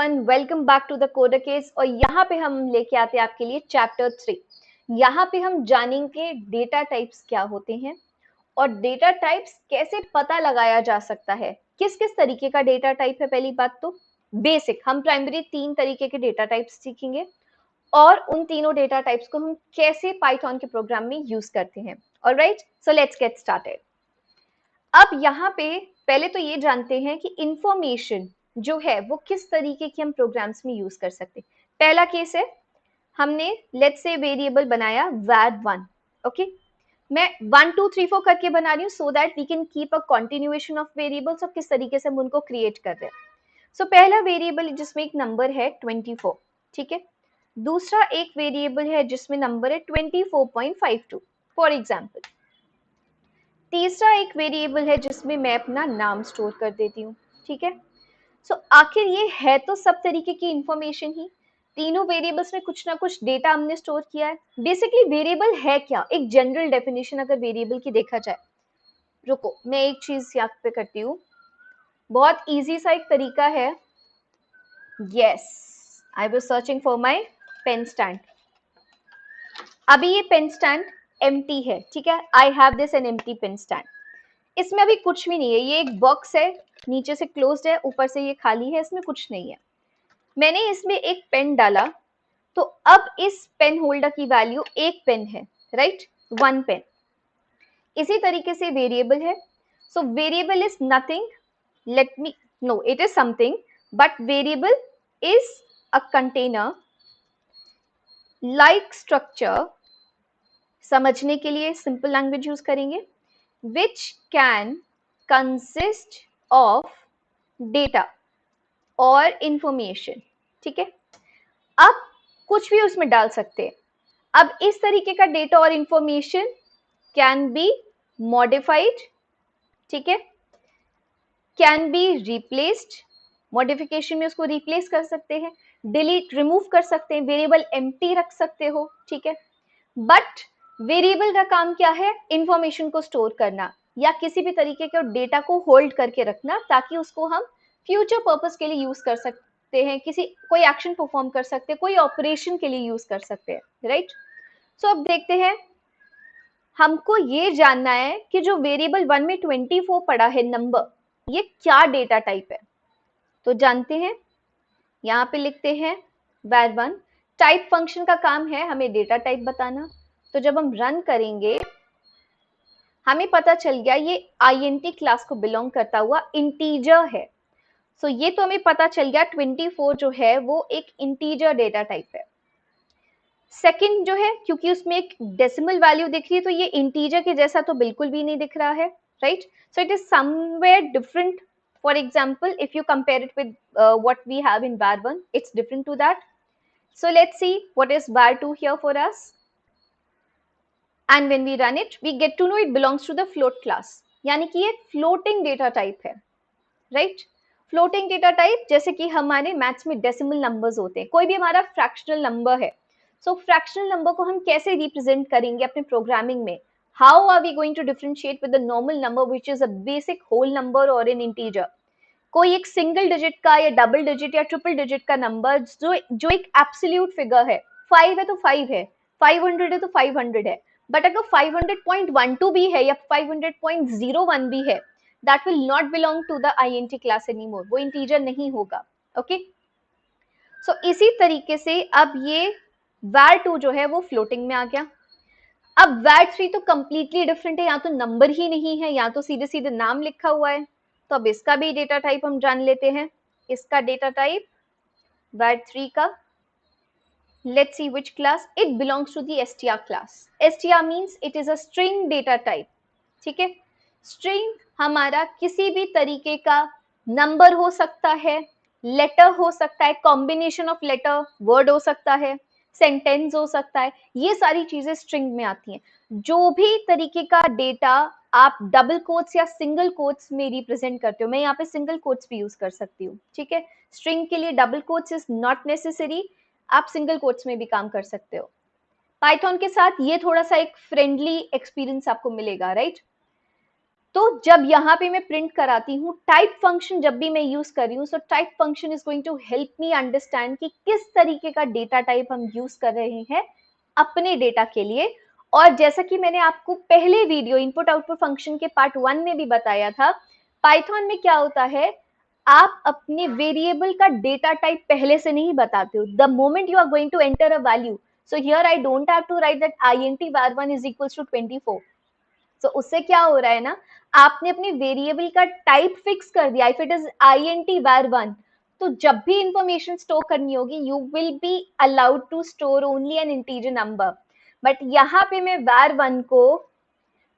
Everyone, welcome back to the coder case. और यहाँ पे हम लेके आते हैं आपके लिए चैप्टर 3। यहाँ पे हम जानेंगे डेटा टाइप्स क्या होते हैं और डेटा टाइप्स कैसे पता लगाया जा सकता है। किस किस तरीके का डेटा टाइप है। पहली बात तो बेसिक, हम प्राइमरी 3 तरीके के डेटा टाइप्स सीखेंगे और उन तीनों डेटा टाइप्स को हम कैसे पाइथन के प्रोग्राम में यूज करते हैं। Alright, so let's get started. अब यहाँ पे पहले तो ये जानते हैं कि इंफॉर्मेशन जो है वो किस तरीके की हम प्रोग्राम्स में यूज कर सकते हैं। पहला केस है, हमने लेट्स से वेरिएबल बनाया var1। ओके, मैं 1 2 3 4 करके बना रही हूँ so that we can keep a continuation of variables और किस तरीके से हम उनको क्रिएट कर रहे हैं। सो पहला वेरिएबल जिसमें एक नंबर है 24, ठीक है। दूसरा एक वेरिएबल है जिसमें नंबर है 24.52 फॉर एग्जाम्पल। तीसरा एक वेरिएबल है जिसमें मैं अपना नाम स्टोर कर देती हूँ, ठीक है। सो आखिर ये है तो सब तरीके की इंफॉर्मेशन ही। तीनों वेरिएबल्स में कुछ ना कुछ डेटा हमने स्टोर किया है। बेसिकली वेरिएबल है क्या, एक जनरल डेफिनेशन अगर वेरिएबल की देखा जाए। रुको, मैं एक चीज यहाँ पे करती हूँ, बहुत इजी सा एक तरीका है। Yes, I was searching for my pen stand. अभी ये पेन स्टैंड एम्प्टी है, ठीक है। I have this an empty pen stand. इसमें अभी कुछ भी नहीं है, ये एक बॉक्स है, नीचे से क्लोज्ड है, ऊपर से ये खाली है, इसमें कुछ नहीं है। मैंने इसमें एक पेन डाला तो अब इस पेन होल्डर की वैल्यू एक पेन है, राइट, 1 पेन। इसी तरीके से वेरिएबल है। So variable is nothing, let me know it is something, but variable is a container like structure. समझने के लिए सिंपल लैंग्वेज यूज करेंगे, which can consist of data और information, ठीक है। अब कुछ भी उसमें डाल सकते हैं। अब इस तरीके का डेटा और इंफॉर्मेशन कैन बी मॉडिफाइड, ठीक है, कैन बी रिप्लेस्ड। मॉडिफिकेशन में उसको रिप्लेस कर सकते हैं, डिलीट रिमूव कर सकते हैं, वेरिएबल एम्प्टी रख सकते हो, ठीक है। बट वेरिएबल का काम क्या है, इंफॉर्मेशन को स्टोर करना या किसी भी तरीके के डेटा को होल्ड करके रखना, ताकि उसको हम फ्यूचर पर्पस के लिए यूज कर सकते हैं, किसी कोई एक्शन परफॉर्म कर सकते हैं, कोई ऑपरेशन के लिए यूज कर सकते हैं, राइट। सो अब देखते हैं, हमको ये जानना है कि जो वेरिएबल 1 में 24 पड़ा है नंबर, ये क्या डेटा टाइप है। तो जानते हैं, यहाँ पे लिखते हैं var1। टाइप फंक्शन का काम है हमें डेटा टाइप बताना। तो जब हम रन करेंगे हमें पता चल गया ये int क्लास को बिलोंग करता हुआ इंटीजर है। सो ये तो हमें पता चल गया 24 जो है वो एक इंटीजर डेटा टाइप है। सेकंड जो है, क्योंकि उसमें एक डेसिमल वैल्यू दिख रही है तो ये इंटीजर के जैसा तो बिल्कुल भी नहीं दिख रहा है, right. So it is somewhere different. For example, if you compare it with what we have in var1, it's different to that. So let's see what is var2 here for us. And when we run it, we get to know it belongs to the float class, यानी कि ये floating data type है, right. Floating data type जैसे कि हमारे maths में decimal numbers होते हैं, कोई भी हमारा फ्रैक्शनल नंबर है। सो फ्रैक्शनल नंबर को हम कैसे रिप्रेजेंट करेंगे अपने प्रोग्रामिंग में। How are we going to differentiate with the normal number which is a basic whole number और एन इंटीजर। कोई एक सिंगल डिजिट का या डबल डिजिट या ट्रिपल डिजिट का नंबर जो एक एब्सोल्यूट फिगर है, 5 है तो 5 है, 500 है तो 500 है। बट अगर 500.12 भी है या 500.01 भी है, that will not belong to the int class anymore, वो इंटीजर नहीं होगा, ओके। सो इसी तरीके से अब ये var2 जो है वो फ्लोटिंग में आ गया। अब var3 तो कंप्लीटली डिफरेंट है, यहाँ तो नंबर ही नहीं है, यहाँ तो सीधे सीधे नाम लिखा हुआ है। तो अब इसका भी डेटा टाइप हम जान लेते हैं। इसका डेटा टाइप var3 का, let's see which class it belongs to the str class. str means it is a string data type, ठीक है। string हमारा किसी भी तरीके का नंबर हो सकता है, लेटर हो सकता है, कॉम्बिनेशन ऑफ लेटर वर्ड हो सकता है, सेंटेंस हो सकता है, ये सारी चीजें स्ट्रिंग में आती हैं। जो भी तरीके का डेटा आप डबल कोट्स या सिंगल कोट्स में रिप्रेजेंट करते हो, मैं यहाँ पे सिंगल कोट्स भी यूज कर सकती हूँ, ठीक है। स्ट्रिंग के लिए double quotes is not necessary, आप सिंगल कोट्स में भी काम कर सकते हो। पाइथन के साथ ये थोड़ा सा एक फ्रेंडली एक्सपीरियंस आपको मिलेगा, राइट। तो जब यहाँ पे मैं प्रिंट कराती हूँ टाइप फंक्शन जब भी मैं यूज कर रही हूँ, so type function is going to help me understand कि किस तरीके का डेटा टाइप हम यूज कर रहे हैं अपने डेटा के लिए। और जैसा कि मैंने आपको पहले वीडियो इनपुट आउटपुट फंक्शन के पार्ट 1 में भी बताया था, पाइथन में क्या होता है, आप अपने वेरिएबल का डेटा टाइप पहले से नहीं बताते हो। The moment you are going to enter a value, so here I don't have to write that int var1 is equals to 24। तो उससे क्या हो रहा है ना, आपने अपने वेरिएबल का टाइप फिक्स कर दिया। If it is int var1, तो जब भी इंफॉर्मेशन स्टोर करनी होगी you will be allowed to store only an integer number. But यहाँ पे मैं var1 को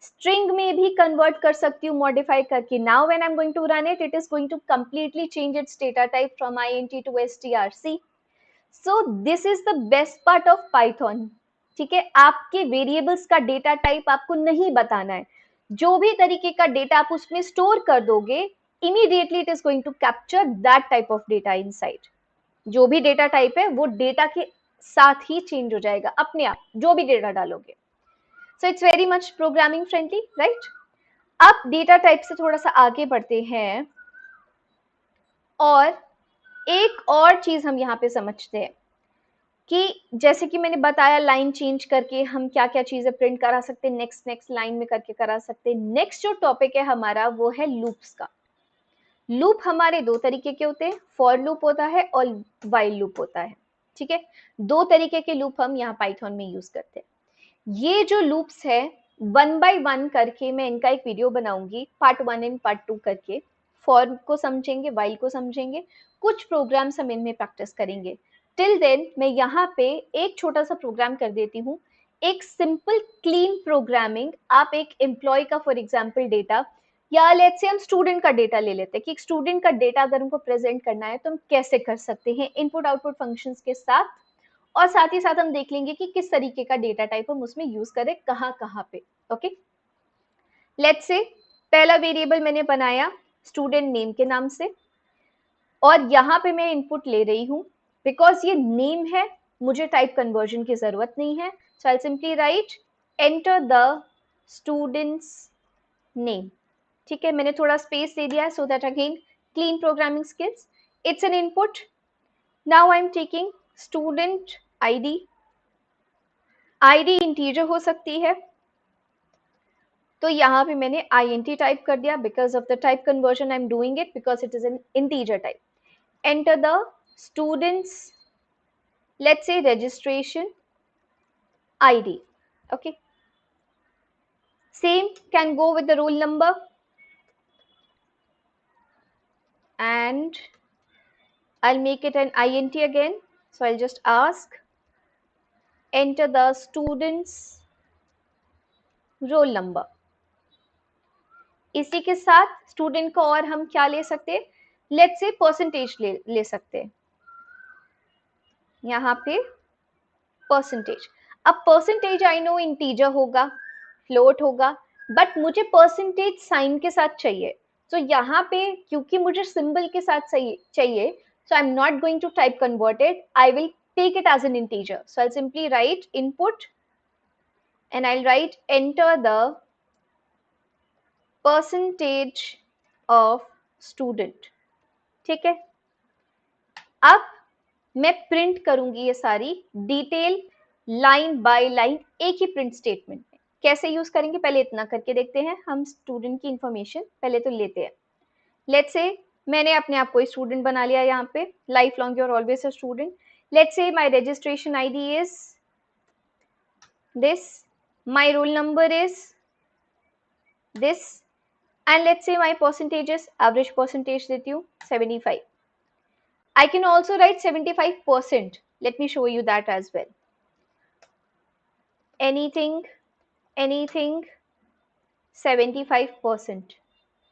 स्ट्रिंग में भी कन्वर्ट कर सकती हूँ मॉडिफाई करके। Now when I am going to run it, it is going to completely change its data type from int to strc। So this is the best part of Python. ठीक है, आपके variables का data type आपको नहीं बताना है, जो भी तरीके का डेटा आप उसमें स्टोर कर दोगे immediately it is going to capture that type of data inside. जो भी डेटा टाइप है वो डेटा के साथ ही चेंज हो जाएगा अपने आप, जो भी डेटा डालोगे। So it's very much programming friendly, right. अब डेटा टाइप से थोड़ा सा आगे बढ़ते हैं और एक और चीज हम यहाँ पे समझते हैं कि जैसे कि मैंने बताया लाइन चेंज करके हम क्या क्या चीजें प्रिंट करा सकते हैं, नेक्स्ट लाइन में करके करा सकते हैं। नेक्स्ट जो टॉपिक है हमारा वो है लूप्स का। लूप हमारे दो तरीके के होते हैं, फॉर लूप होता है और वाइल लूप होता है। ठीक है, दो तरीके के लूप हम यहाँ पाइथन में यूज करते हैं। ये जो लूप्स है 1 by 1 करके मैं इनका एक वीडियो बनाऊंगी, पार्ट 1 एंड पार्ट 2 करके। फॉर को समझेंगे, वाइल को समझेंगे, कुछ प्रोग्राम्स हम इनमें प्रैक्टिस करेंगे। टिल देन मैं यहाँ पे एक छोटा सा प्रोग्राम कर देती हूँ, एक सिंपल क्लीन प्रोग्रामिंग। आप एक एम्प्लॉय का फॉर एग्जाम्पल डेटा, या लेट्स से हम स्टूडेंट का डेटा ले लेते हैं कि एक स्टूडेंट का डेटा अगर हमको प्रेजेंट करना है तो हम कैसे कर सकते हैं इनपुट आउटपुट फंक्शंस के साथ। और साथ ही साथ हम देख लेंगे कि किस तरीके का डेटा टाइप हम उसमें यूज करें, कहाँ पे। ओके, लेट्स से पहला वेरिएबल मैंने बनाया स्टूडेंट नेम के नाम से, और यहाँ पे मैं इनपुट ले रही हूँ बिकॉज ये नेम है, मुझे टाइप कन्वर्जन की जरूरत नहीं है। So I simply write enter the students name. ठीक है, मैंने थोड़ा स्पेस दे दिया so that again clean programming skills. It's an input. Now I am taking student ID. ID integer हो सकती है, तो यहाँ पे मैंने int टाइप कर दिया because of the type conversion I am doing it because it is an integer type. Enter the students, let's say registration id. Okay, same can go with the roll number, and I'll make it an int again. So I'll just ask enter the student's roll number. इसी के साथ student को और हम क्या ले सकते हैं, लेट्स से परसेंटेज ले सकते हैं यहाँ पे परसेंटेज। अब परसेंटेज आई नो इंटीजर होगा, फ्लोट होगा, बट मुझे परसेंटेज साइन के साथ चाहिए। तो यहाँ पे क्योंकि मुझे सिंबल के साथ चाहिए, so I'm not going to type convert it, I will take it as an integer. So I'll simply write input and I'll write enter the percentage of student. ठीक है, अब मैं प्रिंट करूंगी ये सारी डिटेल लाइन बाय लाइन एक ही print statement में। कैसे यूज करेंगे पहले इतना करके देखते हैं। हम स्टूडेंट की इंफॉर्मेशन पहले तो लेते हैं। लेट्स से मैंने अपने आप को स्टूडेंट बना लिया, यहाँ पे life long you're always a student. Let's say my registration ID is this, my role number is this, and let's say my percentages, average percentage देती हूँ 75। I can also write 75%. Let me show you that as well. Anything 75%.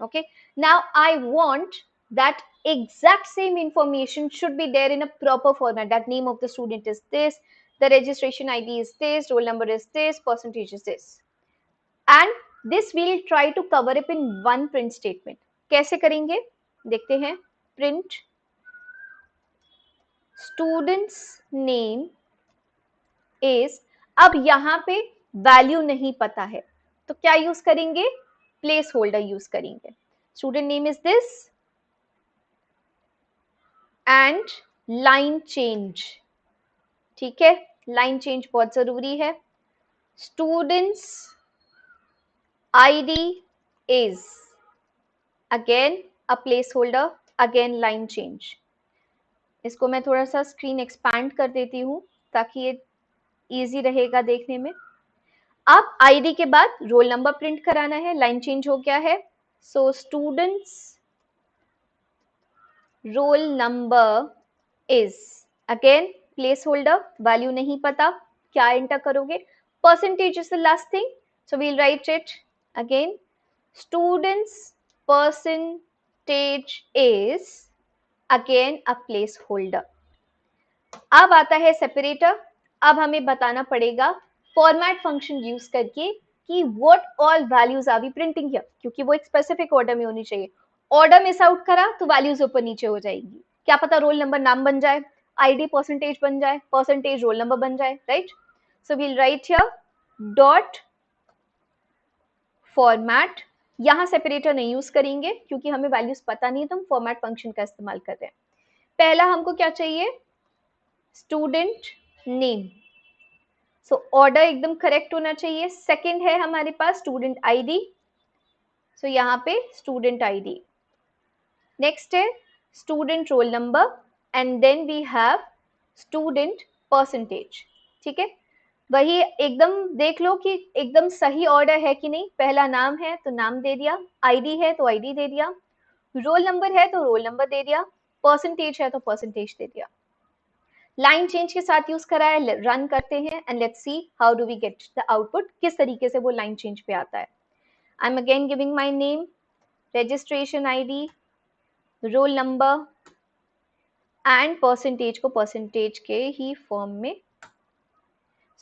Okay, now I want that exact same information should be there in a proper format. That name of the student is this, the registration ID is this, roll number is this, percentage is this, and this we'll try to cover up in one print statement. कैसे करेंगे देखते हैं। print students name is, अब यहाँ पे value नहीं पता है तो क्या यूज करेंगे, प्लेस होल्डर यूज करेंगे. Student name is this and line change. ठीक है, लाइन चेंज बहुत जरूरी है. Students ID is again a place holder, again line change. इसको मैं थोड़ा सा स्क्रीन एक्सपैंड कर देती हूँ ताकि ये इजी रहेगा देखने में. अब आईडी के बाद रोल नंबर प्रिंट कराना है, लाइन चेंज हो गया है. So students roll number is again place holder, value नहीं पता, क्या एंटर करोगे? Percentage is the last thing, so we'll write it again. Students percentage is again a place holder. अब आता है सेपरेटर. अब हमें बताना पड़ेगा फॉर्मेट फंक्शन यूज करके कि what all values are we printing here, क्योंकि वो एक स्पेसिफिक ऑर्डर में होनी चाहिए. ऑर्डर मिस आउट करा तो वैल्यूज ऊपर नीचे हो जाएगी. क्या पता रोल नंबर नाम बन जाए, आईडी परसेंटेज बन जाए, परसेंटेज रोल नंबर बन जाए, right? So we'll write here dot format. यहां सेपरेटर नहीं यूज करेंगे क्योंकि हमें वैल्यूज पता नहीं है, तो हम फॉर्मेट फंक्शन का इस्तेमाल कर रहे हैं. पहला हमको क्या चाहिए? Student name. सो ऑर्डर एकदम करेक्ट होना चाहिए. सेकंड है हमारे पास स्टूडेंट आईडी, सो यहाँ पे स्टूडेंट आईडी. नेक्स्ट है student roll number and then we have student percentage. ठीक है, वही एकदम देख लो कि एकदम सही ऑर्डर है कि नहीं. पहला नाम है तो नाम दे दिया, आईडी है तो आईडी दे दिया, रोल नंबर है तो रोल नंबर दे दिया, परसेंटेज है तो परसेंटेज दे दिया. लाइन चेंज के साथ यूज करा है. रन करते हैं and let's see how do we get the output, किस तरीके से वो लाइन चेंज पे आता है. I am again giving my name, registration ID, roll number and percentage को परसेंटेज के ही फॉर्म में.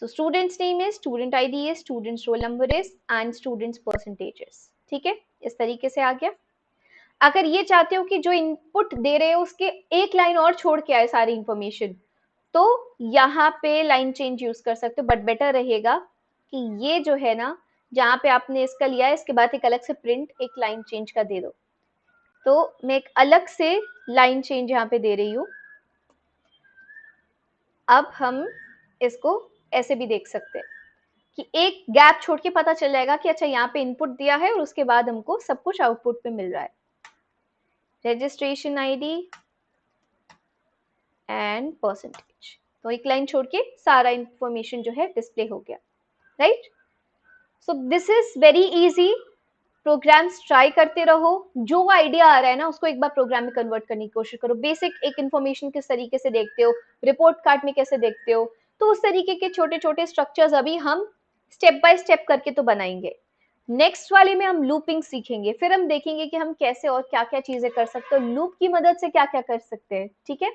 So students name is, student ID is, students roll number is and students percentage is. ठीक है, इस तरीके से आ गया. अगर ये चाहते हो कि जो इनपुट दे रहे हो उसके एक लाइन और छोड़ के आए सारी इंफॉर्मेशन, तो यहाँ पे लाइन चेंज यूज कर सकते हो. बट बेटर रहेगा कि ये जो है ना, जहाँ पे आपने इसका लिया है इसके बाद एक अलग से प्रिंट एक लाइन चेंज का दे दो. तो मैं एक अलग से लाइन चेंज यहाँ पे दे रही हूँ. अब हम इसको ऐसे भी देख सकते हैं कि एक गैप छोड़ के पता चल जाएगा कि अच्छा यहाँ पे इनपुट दिया है और उसके बाद हमको सब कुछ आउटपुट पे मिल रहा है. रजिस्ट्रेशन आईडी एंड परसेंटेज, तो एक लाइन छोड़ के सारा इंफॉर्मेशन जो है डिस्प्ले हो गया, right? So this is very easy. Programs try करते रहो, जो आइडिया आ रहा है ना उसको एक बार प्रोग्राम में कन्वर्ट करने की कोशिश करो. बेसिक एक इंफॉर्मेशन किस तरीके से देखते हो, रिपोर्ट कार्ड में कैसे देखते हो, तो उस तरीके के छोटे छोटे स्ट्रक्चर्स अभी हम स्टेप बाय स्टेप करके तो बनाएंगे. नेक्स्ट वाले में हम लूपिंग सीखेंगे, फिर हम देखेंगे कि हम कैसे और क्या क्या चीजें कर सकते हो, लूप की मदद से क्या क्या कर सकते हैं. ठीक है,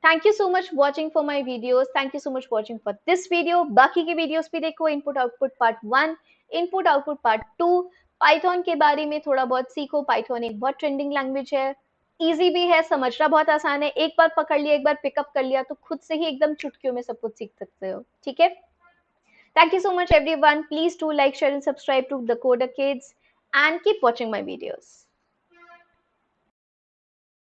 thank you so much watching for my videos. Thank you so much watching for this video. बाकी के वीडियोज भी देखो, input output part 1, input output part 2, Python के बारे में थोड़ा बहुत सीखो. पाइथन एक बहुत ट्रेंडिंग लैंग्वेज है, इजी भी है, समझना बहुत आसान है. एक बार पकड़ लिया, एक बार पिकअप कर लिया तो खुद से ही एकदम चुटकियों में सब कुछ सीख सकते हो. ठीक है, thank you so much everyone. Please do like, share and subscribe to the coder kids and keep watching my videos.